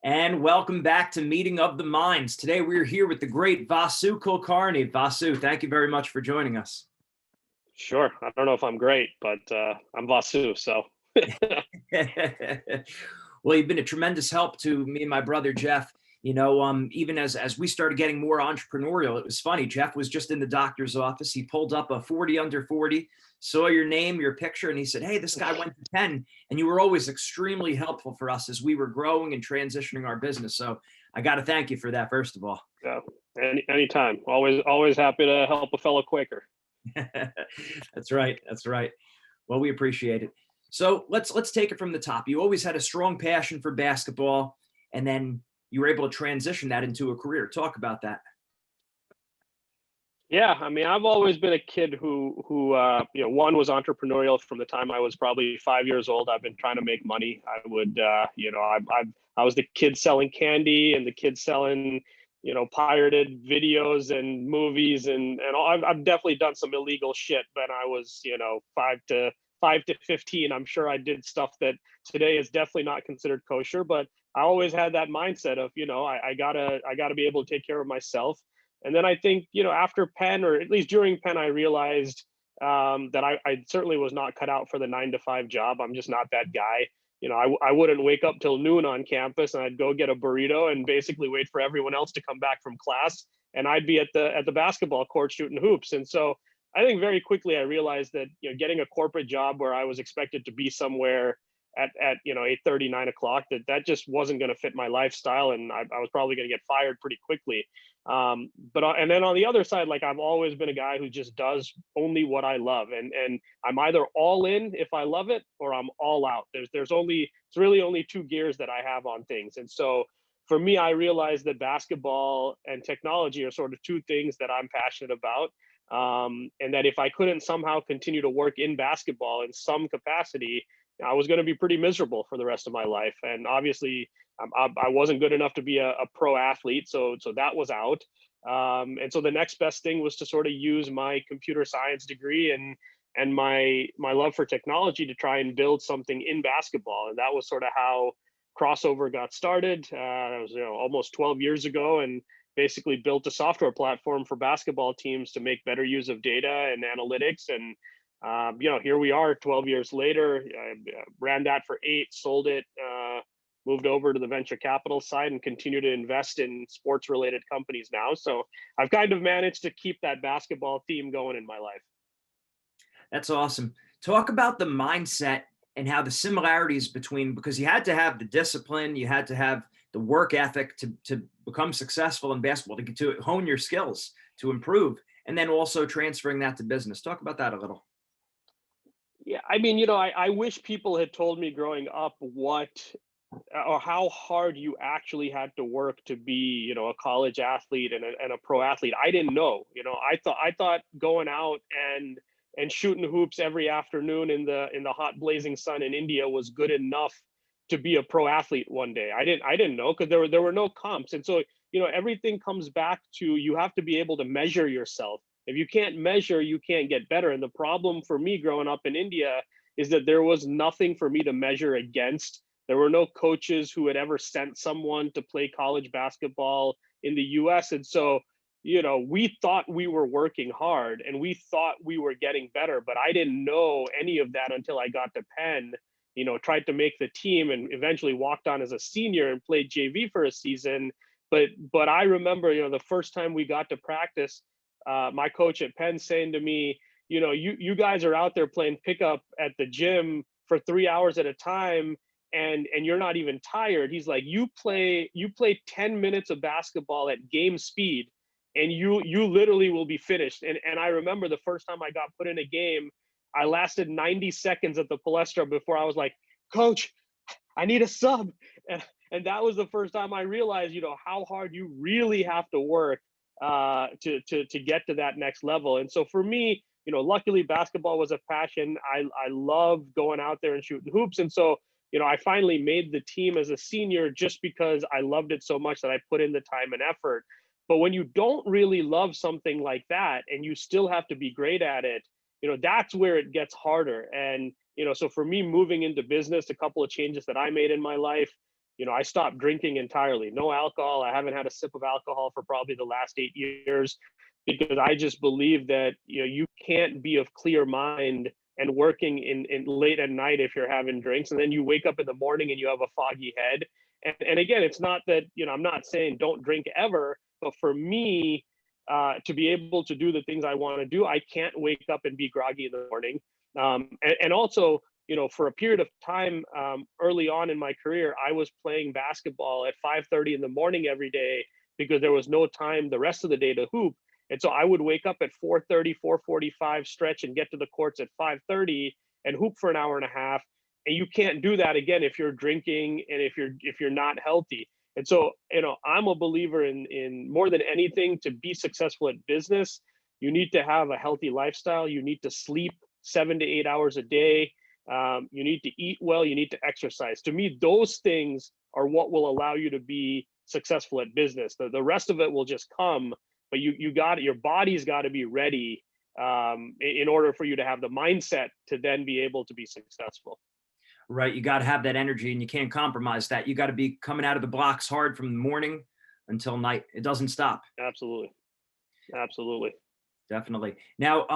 And welcome back to Meeting of the Minds. Today we're here with the great Vasu Kulkarni. Vasu, thank you very much for joining us. Sure. I don't know if I'm great, but I'm Vasu. So Well, you've been a tremendous help to me and my brother Jeff. Even as we started getting more entrepreneurial, it was funny. Jeff was just in the doctor's office. He pulled up a 40 under 40, saw your name, your picture, and he said, "Hey, this guy went to 10." And you were always extremely helpful for us as we were growing and transitioning our business. So I got to thank you for that, first of all. yeah, anytime. Always happy to help a fellow Quaker. That's right. That's right. Well, we appreciate it. So let's take it from the top. You always had a strong passion for basketball, and then you were able to transition that into a career. Talk about that. Yeah, I mean, I've always been a kid who one was entrepreneurial from the time I was probably 5 years old. I've been trying to make money. I would, I was the kid selling candy and the kid selling, pirated videos and movies and all. I've definitely done some illegal shit when I was, 5 to 15. I'm sure I did stuff that today is definitely not considered kosher, but I always had that mindset of, I gotta be able to take care of myself. And then I think, after Penn, or at least during Penn, I realized that I certainly was not cut out for the 9 to 5 job. I'm just not that guy. I wouldn't wake up till noon on campus, and I'd go get a burrito and basically wait for everyone else to come back from class. And I'd be at the basketball court shooting hoops. And so I think very quickly I realized that, getting a corporate job where I was expected to be somewhere at 8:30, 9 o'clock, that just wasn't going to fit my lifestyle, and I was probably going to get fired pretty quickly. And then on the other side, like, I've always been a guy who just does only what I love, and I'm either all in if I love it, or I'm all out. It's really only two gears that I have on things. And so for me, I realized that basketball and technology are sort of two things that I'm passionate about. And that if I couldn't somehow continue to work in basketball in some capacity, I was going to be pretty miserable for the rest of my life. And obviously, I wasn't good enough to be a pro athlete, so that was out. And so the next best thing was to sort of use my computer science degree and my love for technology to try and build something in basketball. And that was sort of how Krossover got started. It was almost 12 years ago, and basically built a software platform for basketball teams to make better use of data and analytics. And here we are 12 years later. I ran that for 8, sold it, moved over to the venture capital side, and continue to invest in sports related companies now. So I've kind of managed to keep that basketball theme going in my life. That's awesome. Talk about the mindset and how the similarities because you had to have the discipline, you had to have the work ethic to become successful in basketball, to hone your skills, to improve, and then also transferring that to business. Talk about that a little. Yeah, I mean, I wish people had told me growing up what or how hard you actually had to work to be, a college athlete and a pro athlete. I didn't know. I thought going out and shooting hoops every afternoon in the hot blazing sun in India was good enough to be a pro athlete one day. I didn't know, because there were no comps. And so, everything comes back to, you have to be able to measure yourself. If you can't measure, you can't get better. And the problem for me growing up in India is that there was nothing for me to measure against. There were no coaches who had ever sent someone to play college basketball in the US. And so, we thought we were working hard and we thought we were getting better, but I didn't know any of that until I got to Penn, tried to make the team, and eventually walked on as a senior and played JV for a season. But I remember, the first time we got to practice, my coach at Penn saying to me, you guys are out there playing pickup at the gym for 3 hours at a time, and you're not even tired. He's like, you play 10 minutes of basketball at game speed, and you literally will be finished. And I remember the first time I got put in a game, I lasted 90 seconds at the Palestra before I was like, Coach, I need a sub. And that was the first time I realized, how hard you really have to work to get to that next level. And so for me, luckily basketball was a passion. I love going out there and shooting hoops. And so, I finally made the team as a senior just because I loved it so much that I put in the time and effort. But when you don't really love something like that and you still have to be great at it, that's where it gets harder. And, so for me, moving into business, a couple of changes that I made in my life, I stopped drinking entirely. No alcohol. I haven't had a sip of alcohol for probably the last 8 years, because I just believe that you can't be of clear mind and working in late at night if you're having drinks, and then you wake up in the morning and you have a foggy head. And again, it's not that I'm not saying don't drink ever, but for me, to be able to do the things I want to do, I can't wake up and be groggy in the morning. And also, for a period of time, early on in my career, I was playing basketball at 5:30 in the morning every day because there was no time the rest of the day to hoop. And so I would wake up at 4:30, 4:45, stretch and get to the courts at 5:30 and hoop for an hour and a half. And you can't do that again if you're drinking and if you're not healthy. And so, I'm a believer in more than anything, to be successful at business, you need to have a healthy lifestyle. You need to sleep 7 to 8 hours a day. You need to eat well. You need to exercise. To me, those things are what will allow you to be successful at business. The rest of it will just come, but your body's got to be ready in order for you to have the mindset to then be able to be successful. Right. You got to have that energy, and you can't compromise that. You got to be coming out of the blocks hard from the morning until night. It doesn't stop. Absolutely. Absolutely. Definitely. Now,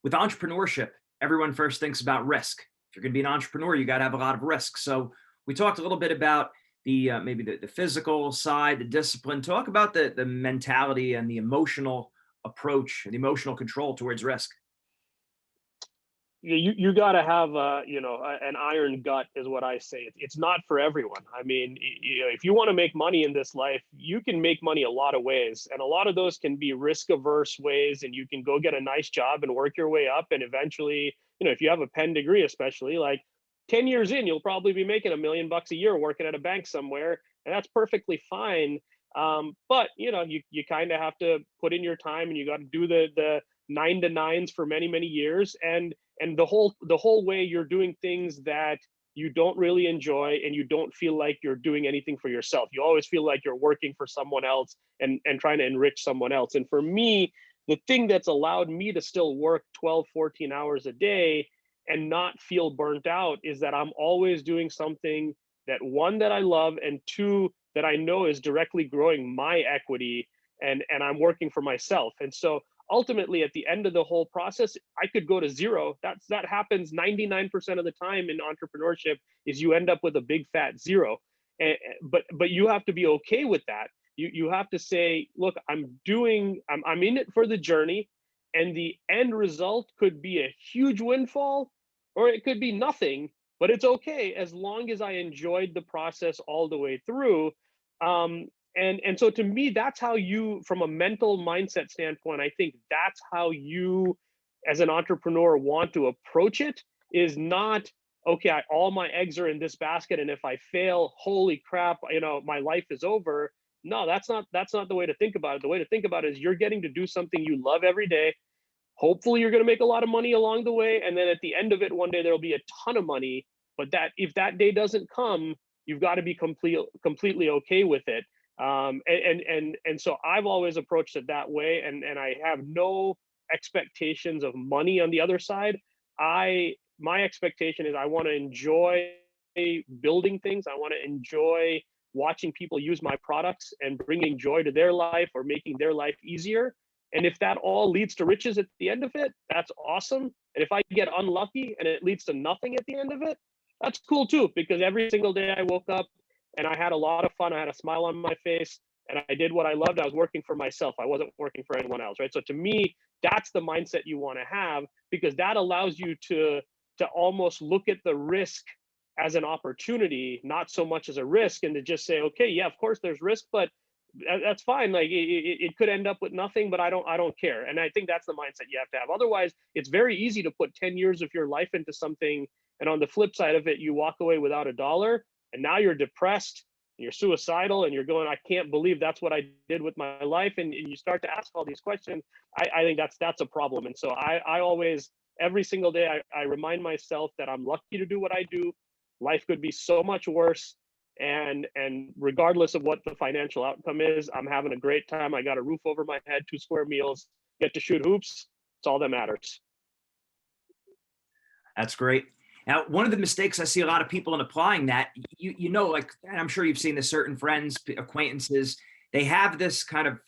with entrepreneurship, everyone first thinks about risk. If you're going to be an entrepreneur, you got to have a lot of risk. So we talked a little bit about the maybe the physical side, the discipline. Talk about the mentality and the emotional approach, the emotional control towards risk. You got to have an iron gut, is what I say. It's not for everyone. I mean, if you want to make money in this life, you can make money a lot of ways, and a lot of those can be risk averse ways. And you can go get a nice job and work your way up, and eventually, if you have a Penn degree, especially, like 10 years in, you'll probably be making $1 million a year working at a bank somewhere, and that's perfectly fine. But you kind of have to put in your time, and you got to do the 9 to 9s for many years, and the whole way you're doing things that you don't really enjoy, and you don't feel like you're doing anything for yourself. You always feel like you're working for someone else and trying to enrich someone else. And for me, the thing that's allowed me to still work 12, 14 hours a day and not feel burnt out is that I'm always doing something that, one, that I love, and two, that I know is directly growing my equity, and I'm working for myself. And so ultimately, at the end of the whole process, I could go to zero. That happens 99% of the time in entrepreneurship, is you end up with a big fat zero. But you have to be okay with that. You have to say, look, I'm in it for the journey, and the end result could be a huge windfall, or it could be nothing, but it's okay as long as I enjoyed the process all the way through. And so to me, that's how you, from a mental mindset standpoint, I think that's how you, as an entrepreneur, want to approach it. Is not, okay, all my eggs are in this basket, and if I fail, holy crap, my life is over. No, that's not the way to think about it. The way to think about it is, you're getting to do something you love every day. Hopefully you're going to make a lot of money along the way, and then at the end of it, one day there'll be a ton of money. But that, if that day doesn't come, you've got to be completely okay with it. And so I've always approached it that way, and I have no expectations of money on the other side. My expectation is, I want to enjoy building things. I want to enjoy watching people use my products and bringing joy to their life, or making their life easier. And if that all leads to riches at the end of it, that's awesome. And if I get unlucky and it leads to nothing at the end of it, that's cool too, because every single day I woke up and I had a lot of fun. I had a smile on my face, and I did what I loved. I was working for myself. I wasn't working for anyone else, right? So to me, that's the mindset you want to have, because that allows you to almost look at the risk as an opportunity, not so much as a risk, and to just say, okay, yeah, of course there's risk, but that's fine. Like it could end up with nothing, but I don't care. And I think that's the mindset you have to have. Otherwise, it's very easy to put 10 years of your life into something, and on the flip side of it, you walk away without a dollar, and now you're depressed, and you're suicidal, and you're going, I can't believe that's what I did with my life. And you start to ask all these questions. I think that's a problem. And so I always, every single day, I remind myself that I'm lucky to do what I do. Life could be so much worse. And regardless of what the financial outcome is, I'm having a great time. I got a roof over my head, 2 square meals, get to shoot hoops. It's all that matters. That's great. Now, one of the mistakes I see a lot of people in applying that, like, and I'm sure you've seen this, certain friends, acquaintances, they have this kind of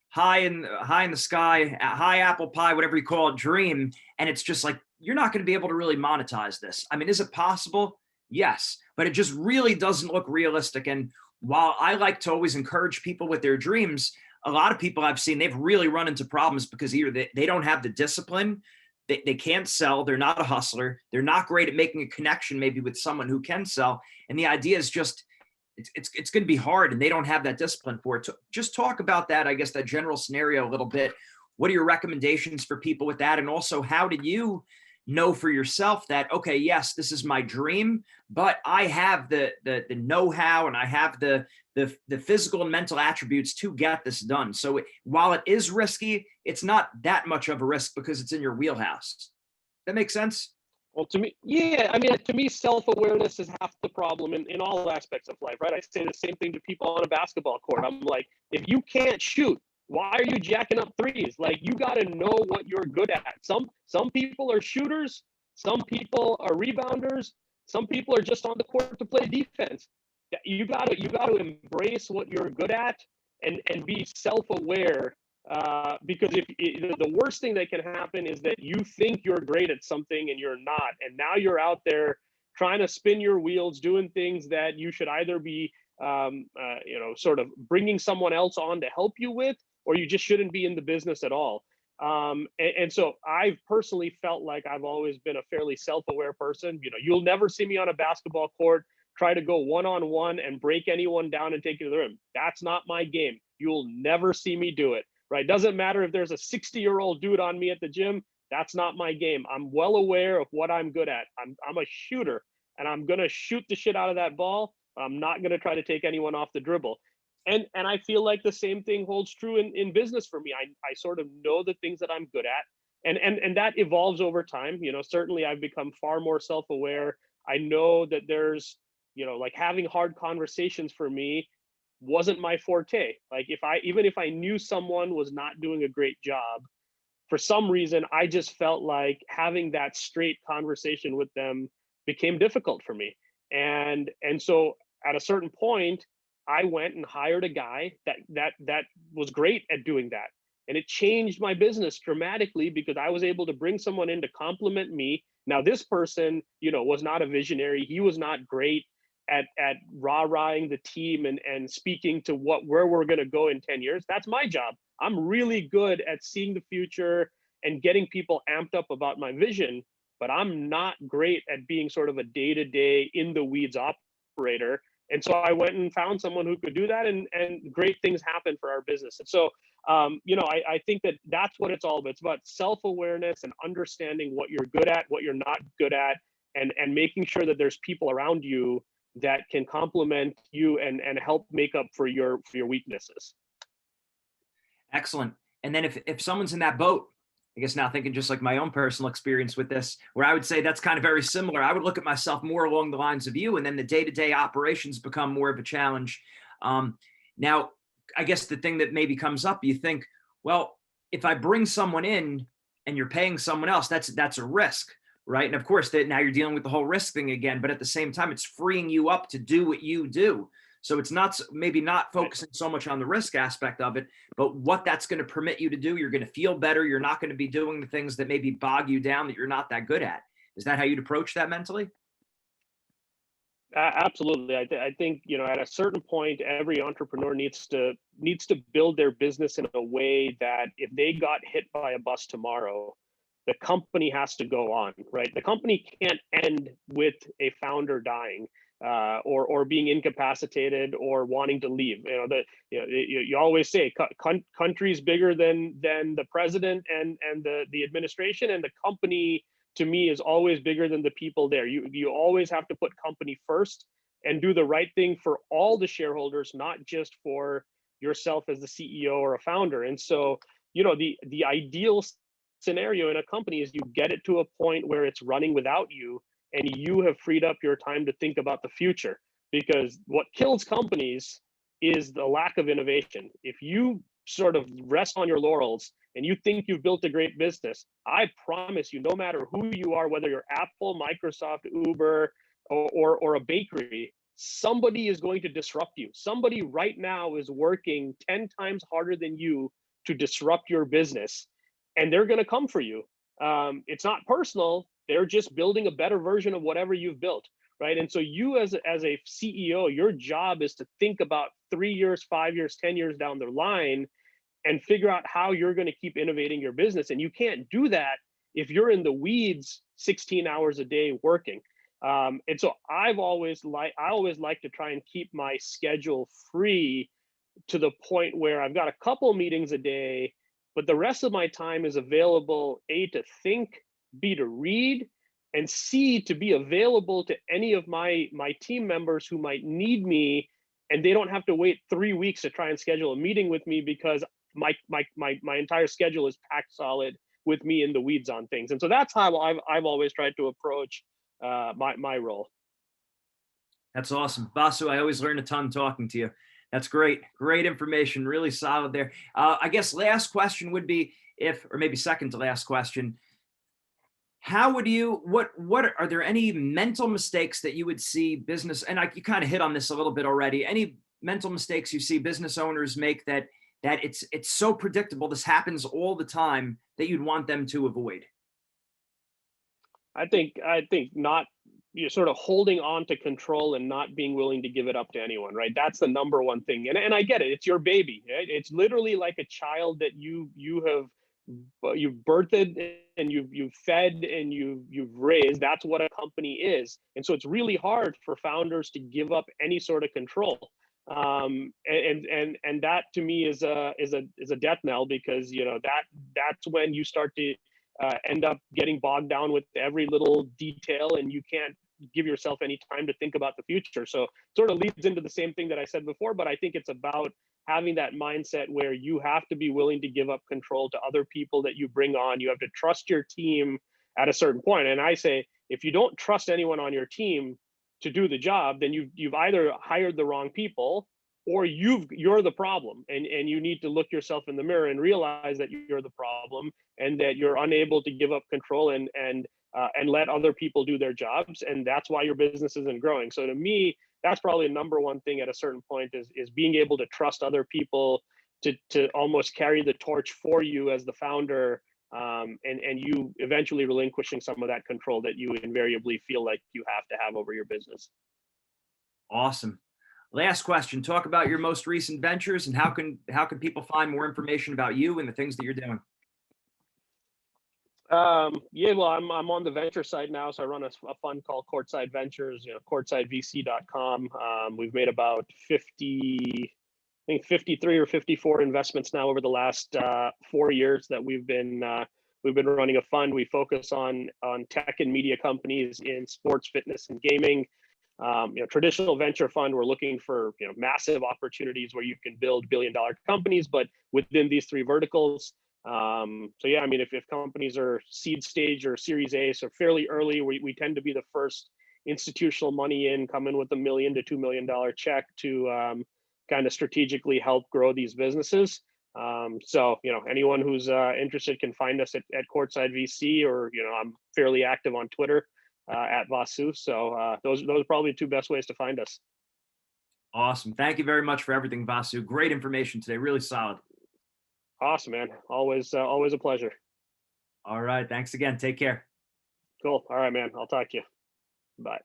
high in the sky, high apple pie, whatever you call it, dream, and it's just like you're not going to be able to really monetize this. I mean, is it possible? Yes, but it just really doesn't look realistic. And while I like to always encourage people with their dreams, a lot of people I've seen, they've really run into problems because either they don't have the discipline, they can't sell, they're not a hustler, they're not great at making a connection maybe with someone who can sell. And the idea is just, it's going to be hard and they don't have that discipline for it. So just talk about that, I guess, that general scenario a little bit. What are your recommendations for people with that? And also, how did you know for yourself that, okay, yes, this is my dream, but I have the know-how and I have the physical and mental attributes to get this done. So while it is risky, it's not that much of a risk because it's in your wheelhouse. That makes sense? Well, to me, yeah, I mean, to me, self-awareness is half the problem in all aspects of life, right? I say the same thing to people on a basketball court. I'm like, if you can't shoot, why are you jacking up threes? Like, you got to know what you're good at. Some people are shooters, some people are rebounders, some people are just on the court to play defense. You got to embrace what you're good at and be self-aware. Because the worst thing that can happen is that you think you're great at something and you're not, and now you're out there trying to spin your wheels, doing things that you should either be, sort of bringing someone else on to help you with, or you just shouldn't be in the business at all. And so I've personally felt like I've always been a fairly self-aware person. You'll never see me on a basketball court try to go one-on-one and break anyone down and take it to the rim. That's not my game. You'll never see me do it. Right? Doesn't matter if there's a 60-year-old dude on me at the gym. That's not my game. I'm well aware of what I'm good at. I'm a shooter, and I'm gonna shoot the shit out of that ball. I'm not gonna try to take anyone off the dribble. And I feel like the same thing holds true in business for me. I sort of know the things that I'm good at, and that evolves over time. Certainly I've become far more self-aware. I know that there's, like, having hard conversations for me wasn't my forte. Like, even if I knew someone was not doing a great job, for some reason, I just felt like having that straight conversation with them became difficult for me. And so at a certain point, I went and hired a guy that was great at doing that. And it changed my business dramatically because I was able to bring someone in to complement me. Now, this person, was not a visionary. He was not great at rah-rahing the team and speaking to where we're going to go in 10 years. That's my job. I'm really good at seeing the future and getting people amped up about my vision, but I'm not great at being sort of a day-to-day in the weeds operator. And so I went and found someone who could do that, and great things happen for our business. And so, I think that's what it's all about. It's about self-awareness and understanding what you're good at, what you're not good at, and making sure that there's people around you that can complement you and help make up for your weaknesses. Excellent. And then if someone's in that boat, I guess now thinking just like my own personal experience with this, where I would say that's kind of very similar. I would look at myself more along the lines of you, and then the day-to-day operations become more of a challenge. Now, I guess the thing that maybe comes up, you think, well, if I bring someone in and you're paying someone else, that's a risk. Right. And of course, that now you're dealing with the whole risk thing again, but at the same time, it's freeing you up to do what you do. So it's maybe not focusing so much on the risk aspect of it, but what that's going to permit you to do. You're going to feel better. You're not going to be doing the things that maybe bog you down that you're not that good at. Is that how you'd approach that mentally? Absolutely. I think, at a certain point, every entrepreneur needs to build their business in a way that if they got hit by a bus tomorrow, the company has to go on, right? The company can't end with a founder dying or being incapacitated or wanting to leave. You always say country's bigger than the president and the administration, and the company, to me, is always bigger than the people there. You always have to put company first and do the right thing for all the shareholders, not just for yourself as the CEO or a founder. And so, the ideal scenario in a company is you get it to a point where it's running without you and you have freed up your time to think about the future. Because what kills companies is the lack of innovation. If you sort of rest on your laurels and you think you've built a great business, I promise you, no matter who you are, whether you're Apple, Microsoft, Uber, or a bakery, somebody is going to disrupt you. Somebody right now is working 10 times harder than you to disrupt your business, and they're going to come for you. It's not personal. They're just building a better version of whatever you've built, right? And so you as a CEO, your job is to think about 3 years, 5 years, 10 years down the line and figure out how you're going to keep innovating your business. And you can't do that if you're in the weeds 16 hours a day working. And so I always like to try and keep my schedule free to the point where I've got a couple meetings a day, but the rest of my time is available, A, to think, B, to read, and C, to be available to any of my team members who might need me, and they don't have to wait 3 weeks to try and schedule a meeting with me because my entire schedule is packed solid with me in the weeds on things. And so that's how I've always tried to approach my role. That's awesome. Vasu, I always learn a ton talking to you. That's great. Great information. Really solid there. I guess last question would be or maybe second to last question, how would you, what are there any mental mistakes that you would see business, and you kind of hit on this a little bit already, any mental mistakes you see business owners make that it's so predictable, this happens all the time, that you'd want them to avoid? I think not, you're sort of holding on to control and not being willing to give it up to anyone, right? That's the number one thing. And I get it. It's your baby, right? It's literally like a child that you've birthed and you've fed and you've raised. That's what a company is. And so it's really hard for founders to give up any sort of control. And that to me is a death knell, because that's when you start to end up getting bogged down with every little detail, and you can't give yourself any time to think about the future. So it sort of leads into the same thing that I said before, but I think it's about having that mindset where you have to be willing to give up control to other people that you bring on. You have to trust your team at a certain point. And I say, if you don't trust anyone on your team to do the job, then you've either hired the wrong people, or you're the problem, and you need to look yourself in the mirror and realize that you're the problem, and that you're unable to give up control and let other people do their jobs, and that's why your business isn't growing. So to me, that's probably the number one thing at a certain point, is being able to trust other people to almost carry the torch for you as the founder, and you eventually relinquishing some of that control that you invariably feel like you have to have over your business. Awesome. Last question. Talk about your most recent ventures, and how can people find more information about you and the things that you're doing? Yeah, well, I'm on the venture side now. So I run a fund called Courtside Ventures, courtsidevc.com. We've made about 53 or 54 investments now over the last 4 years that we've been running a fund. We focus on tech and media companies in sports, fitness, and gaming. Traditional venture fund, we're looking for massive opportunities where you can build billion-dollar companies, but within these three verticals. So yeah, I mean, if companies are seed stage or Series A, so fairly early, we tend to be the first institutional money in, come in with $1 million to $2 million check to kind of strategically help grow these businesses. So anyone who's interested can find us at Courtside VC, or I'm fairly active on Twitter at Vasu. So those are probably the two best ways to find us. Awesome. Thank you very much for everything, Vasu. Great information today. Really solid. Awesome, man. Always a pleasure. All right. Thanks again. Take care. Cool. All right, man. I'll talk to you. Bye.